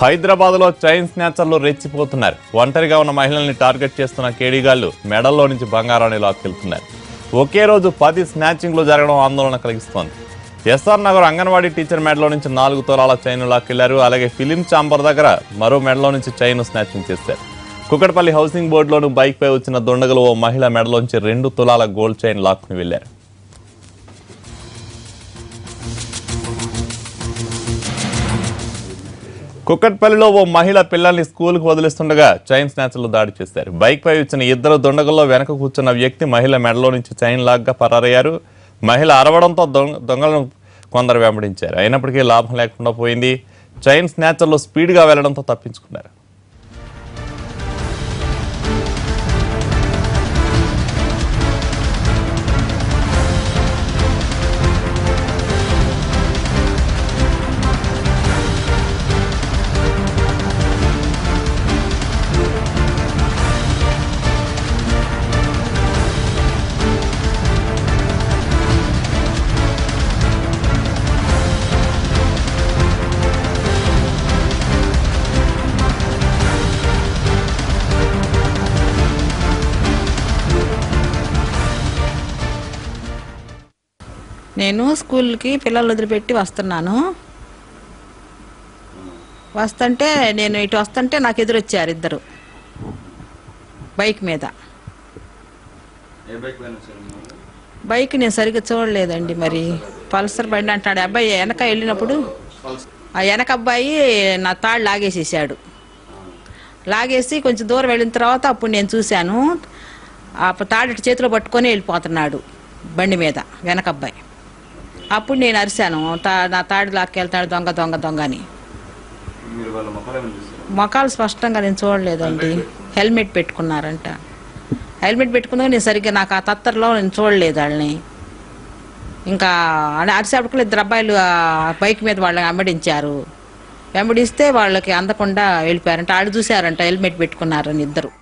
హైదరాబాద్లో చైన్ స్నాచర్లు రెచ్చిపోతున్నారు. ఒంటరిగా ఉన్న మహిళల్ని టార్గెట్ చేస్తున్న కేడీగాళ్లు మెడల్లో నుంచి బంగారాన్ని లాక్కెళ్తున్నారు. ఒకే రోజు 10 స్నాచింగ్లు జరగడం ఆందోళన కలిగిస్తోంది. ఎస్ఆర్ నగర్ అంగన్వాడీ టీచర్ మెడలో నుంచి 4 తులాల చైన్ లాక్కెళ్లారు. అలాగే ఫిలిం ఛాంబర్ దగ్గర మరో మెడలో నుంచి చైన్ స్నాచింగ్ చేశారు. కుకట్పల్లి హౌసింగ్ బోర్డులోను బైక్పై వచ్చిన దుండగులు ఓ మహిళ మెడలోంచి 2 తులాల గోల్డ్ చైన్ లాక్కుని వెళ్లారు. కుకట్పల్లిలో ఓ మహిళ పిల్లల్ని స్కూల్కు వదిలిస్తుండగా చైన్ స్నాచర్లు దాడి చేశారు. బైక్పై వచ్చిన 2 దుండగుల్లో వెనక కూర్చున్న వ్యక్తి మహిళ మెడలో నుంచి చైన్ లాగ్గా పరారయ్యారు. మహిళ అరవడంతో దొంగలను కొందరు వెంబడించారు. అయినప్పటికీ లాభం లేకుండా పోయింది. చైన్ స్నాచర్లు స్పీడ్గా వెళ్లడంతో తప్పించుకున్నారు. నేను స్కూల్కి పిల్లలు వదిలిపెట్టి వస్తున్నాను. వస్తుంటే నేను ఇటు వస్తుంటే నాకు ఎదురొచ్చారు 2 బైక్ మీద. బైక్ నేను సరిగ్గా చూడలేదండి. మరి పల్సర్ బండి అంటాడు అబ్బాయి. వెనక వెళ్ళినప్పుడు ఆ వెనక అబ్బాయి నా తాడు లాగేసేసాడు. లాగేసి కొంచెం దూరం వెళ్ళిన తర్వాత అప్పుడు నేను చూశాను. ఆ తాడు చేతిలో పట్టుకొని వెళ్ళిపోతున్నాడు బండి మీద వెనక అబ్బాయి. అప్పుడు నేను అరిశాను, నా తాడు లాక్కెళ్తాడు దొంగ దొంగ దొంగ అని. మొఖాలు స్పష్టంగా నేను చూడలేదండి. హెల్మెట్ పెట్టుకున్నారంట. హెల్మెట్ పెట్టుకున్నా నేను సరిగ్గా నాకు ఆ తత్తరలో నేను చూడలేదు వాళ్ళని. ఇంకా అరిసేపటికి 2 అబ్బాయిలు బైక్ మీద వాళ్ళని వెంబడించారు. వెంబడిస్తే వాళ్ళకి అందకుండా వెళ్ళిపోయారంట. ఆడు చూశారంట హెల్మెట్ పెట్టుకున్నారని 2.